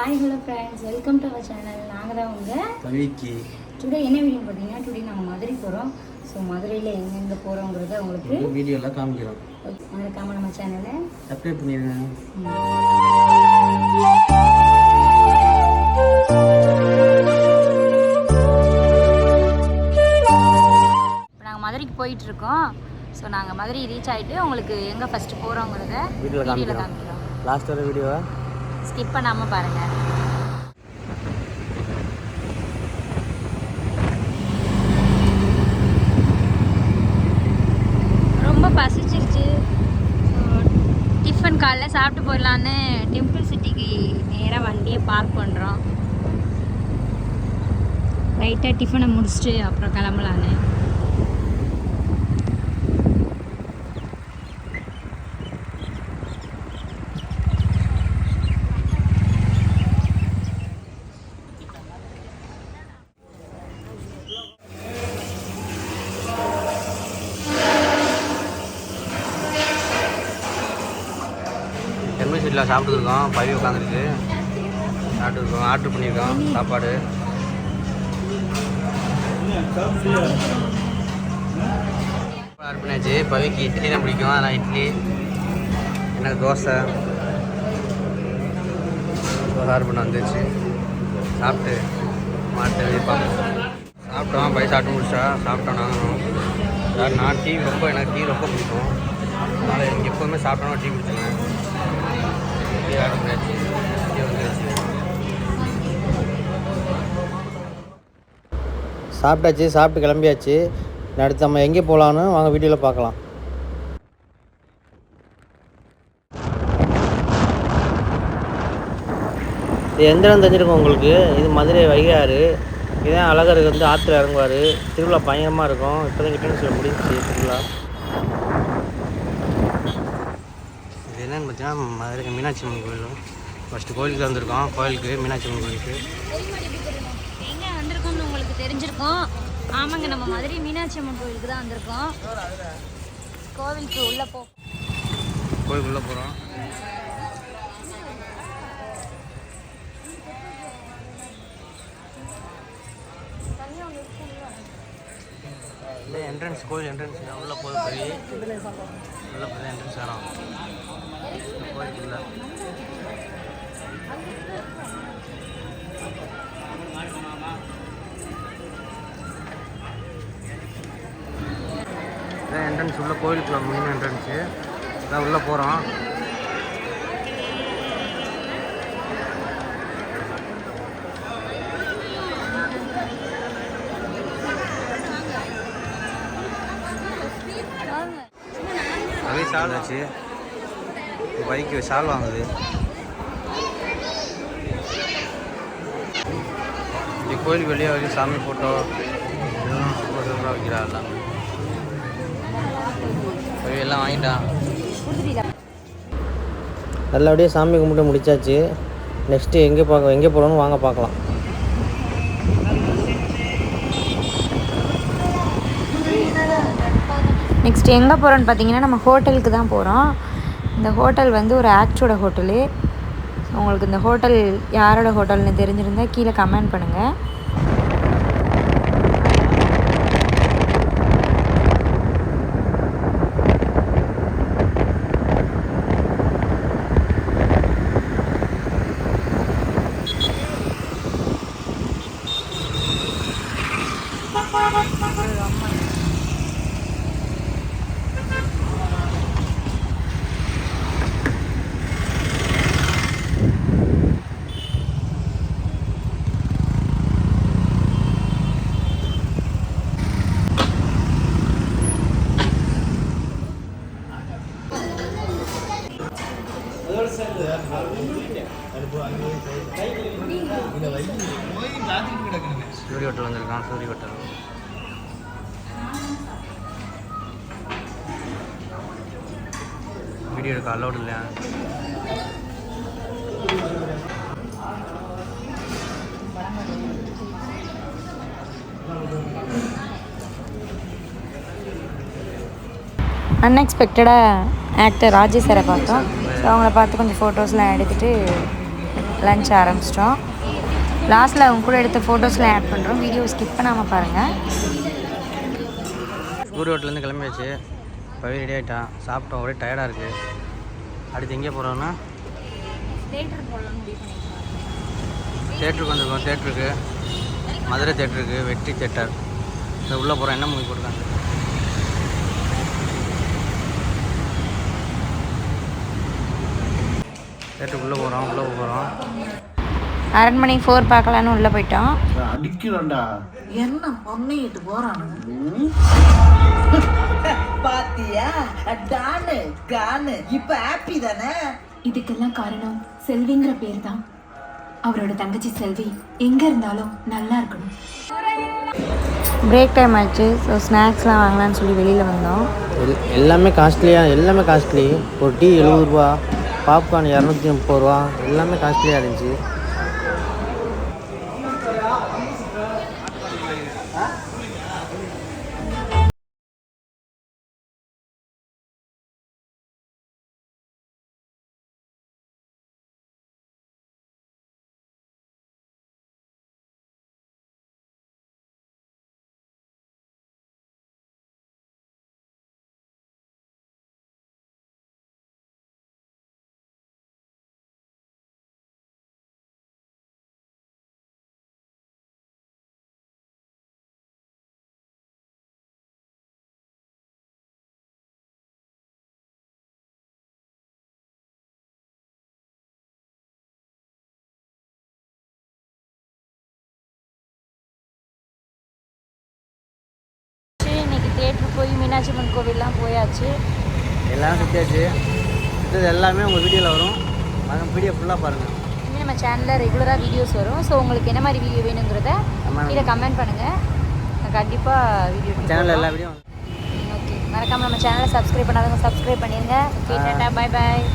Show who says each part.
Speaker 1: Hi hello friends, welcome to our channel. நாங்கள் தான் உங்கள்
Speaker 2: கவிக்கு.
Speaker 1: டுடே என்ன வீடியோ பார்த்தீங்கன்னா, டுடே நாங்கள் மதுரை போகிறோம். ஸோ மதுரையில் எங்கெங்கே போகிறோங்கிறத உங்களுக்கு
Speaker 2: வீடியோலாம் காமிக்கிறோம்.
Speaker 1: ஓகே, மறக்காமல் நம்ம சேனலை
Speaker 2: சப்ஸ்கிரைப் பண்ணிடுங்க.
Speaker 1: இப்போ நாங்கள் மதுரைக்கு போயிட்டுருக்கோம். ஸோ நாங்கள் மதுரை ரீச் ஆகிட்டு உங்களுக்கு எங்கே ஃபஸ்ட்டு போகிறோங்கிறத
Speaker 2: வீடியோவில் காமிக்கிறோம். லாஸ்ட் வர வீடியோவை
Speaker 1: ஸ்கிப் பண்ணாமல் பாருங்கள். ரொம்ப பசிச்சிருச்சு. டிஃபன் காலைல சாப்பிட்டு போயிடலான்னு டெம்பிள் சிட்டிக்கு நேராக வண்டியை பார்க் பண்ணுறோம். லைட்டாக டிஃபனை முடிச்சுட்டு அப்புறம் கிளம்பலான்னு.
Speaker 2: வீட்டில் சாப்பிட்டுருக்கோம். பவி உட்காந்துருக்கு. சாப்பிட்டுருக்கோம். ஆர்டர் பண்ணியிருக்கோம் சாப்பாடு. ஆர்டர் பண்ணியாச்சு. பவிக்கு இட்லி தான் பிடிக்கும். அதனால் இட்லி, எனக்கு தோசை ஆர்டர் பண்ண வந்துச்சு. சாப்பிட்டு மாட்டு பார்ப்போம். சாப்பிட்டோம். பவி சாப்பிட்டு முடிச்சா சாப்பிட்டோம். நான் டீ எனக்கு டீ ரொம்ப பிடிக்கும். அதனால் எனக்கு எப்போதுமே சாப்பிட்டோன்னா டீ குடிச்சுருவேன். சாப்பிட்டாச்சு. சாப்பிட்டு கிளம்பியாச்சு. அடுத்து நம்ம எங்கே போகலான்னு வாங்க வீடியோவில் பார்க்கலாம். இது எந்த இடம் தெரிஞ்சிருக்கும் உங்களுக்கு? இது மதுரை வைகையாறு. இதுதான் அழகருக்கு வந்து ஆற்றுல இறங்குவார். திருவிழா பயங்கரமாக இருக்கும். இப்போ தான் கிட்டே சொல்ல முடிஞ்சிச்சு திருவிழா. இது என்னென்னு பார்த்தீங்கன்னா மதுரை மீனாட்சி அம்மன் கோயில். ஃபஸ்ட்டு கோயிலுக்கு வந்திருக்கோம். கோயிலுக்கு மீனாட்சி அம்மன் கோயிலுக்கு
Speaker 1: எங்கே வந்திருக்கோம்னு உங்களுக்கு தெரிஞ்சிருக்கோம். ஆமாங்க, நம்ம மதுரை மீனாட்சி அம்மன் கோயிலுக்கு தான் வந்திருக்கோம். கோவிலுக்கு உள்ளே
Speaker 2: கோயிலுக்குள்ளே போகிறோம். இல்லை என்ட்ரன்ஸ், கோயில் என்ட்ரன்ஸ் உள்ளே போய் உள்ளே போய் என்ட்ரன்ஸ் வரோம் கோயிலுக்குள்ளே. இதான் என்ட்ரன்ஸ் உள்ள கோயிலுக்குள்ள மெயின் என்ட்ரன்ஸு. இதான் உள்ளே போகிறோம். அதே சால் ஆச்சு. பைக்கு சால் வாங்குது. இங்கே கோயிலுக்கு வெளியே வரைக்கும் சாமி ஃபோட்டோ சூப்பராக வைக்கிறாள். எல்லாம் வாங்கிட்டான். நல்லபடியாக சாமி கும்பிட்டு முடிச்சாச்சு. நெக்ஸ்ட்டு எங்கே போகிறோன்னு வாங்க பார்க்கலாம்.
Speaker 1: நெக்ஸ்ட் எங்கே போகிறோன்னு பார்த்தீங்கன்னா, நம்ம ஹோட்டலுக்கு தான் போகிறோம். இந்த ஹோட்டல் வந்து ஒரு ஆக்டரோட ஹோட்டலு. உங்களுக்கு இந்த ஹோட்டல் யாரோட ஹோட்டல்னு தெரிஞ்சிருந்தால் கீழே கமெண்ட் பண்ணுங்கள்.
Speaker 2: சூரிய ஹோட்டல் வந்திருக்கான். சூரிய ஹோட்டல் வீடியோ எடுக்க அலோடு இல்லையா?
Speaker 1: அன்எக்ஸ்பெக்டடாக ஆக்டர் ராஜேஷ் சாரை பார்த்தோம். ஸோ அவங்கள பார்த்து கொஞ்சம் ஃபோட்டோஸ்லாம் எடுத்துகிட்டு லஞ்ச் ஆரம்பிச்சிட்டோம். லாஸ்ட்டில் அவங்க கூட எடுத்த ஃபோட்டோஸ்லாம் ஆட் பண்ணுறோம். வீடியோ ஸ்கிப் பண்ணாமல் பாருங்கள்.
Speaker 2: சூரிய ஹோட்டலேருந்து கிளம்பியாச்சு. இப்போ ரெடி ஆகிட்டான். சாப்பிட்டோம். ஒரே டயர்டாக இருக்குது. அடுத்து எங்கே போகிறோன்னா தேட்டருக்கு வந்துருக்கோம். தேட்டருக்கு மதுரை தேட்டருக்கு, வெற்றி தேட்டர். இந்த உள்ளே போகிறோம். என்ன மூவி போட்டுருக்காங்க? தேட்டருக்கு உள்ளே போகிறோம்.
Speaker 1: அரண்மனை 4 பார்க்கலான்னு உள்ளே போயிட்டோம்.
Speaker 3: அடிக்கிறோம்டா. என்ன பண்ணிட்டு போறானு
Speaker 4: பாத்தியா? டானு கானு இப்ப ஹாப்பி தானே?
Speaker 5: இதுக்கெல்லாம் காரணம் செல்விங்கிற பேர் தான். அவரோட தங்கச்சி செல்வி எங்க இருந்தாலும் நல்லா இருக்கணும்.
Speaker 1: பிரேக் டைம் ஆச்சு. ஸோ ஸ்நாக்ஸ்லாம் வாங்கலான்னு சொல்லி வெளியில் வந்தோம்.
Speaker 2: எல்லாமே காஸ்ட்லி. ஒரு டீ 70 ரூபா, பாப்கார்ன் 230 ரூபா, எல்லாமே காஸ்ட்லியாக இருந்துச்சு.
Speaker 1: இன்னைக்கு தேட்டர் போய் மீனாட்சி அம்மன் கோவில்லாம் போயாச்சு.
Speaker 2: எல்லாம் சுற்றியாச்சு. இது எல்லாமே உங்கள் வீடியோவில் வரும். வீடியோ ஃபுல்லாக பாருங்கள்.
Speaker 1: இனிமேல் நம்ம சேனலில் ரெகுலராக வீடியோஸ் வரும். ஸோ உங்களுக்கு என்ன மாதிரி வீடியோ வேணுங்கிறத கீழே கமெண்ட் பண்ணுங்கள். நான் கண்டிப்பாக வீடியோ
Speaker 2: சேனலில் எல்லா வீடியோ.
Speaker 1: ஓகே, மறக்காமல் நம்ம சேனலை சப்ஸ்கிரைப் பண்ணாதவங்க சப்ஸ்கிரைப் பண்ணிடுங்க. Okay, Tata, bye bye.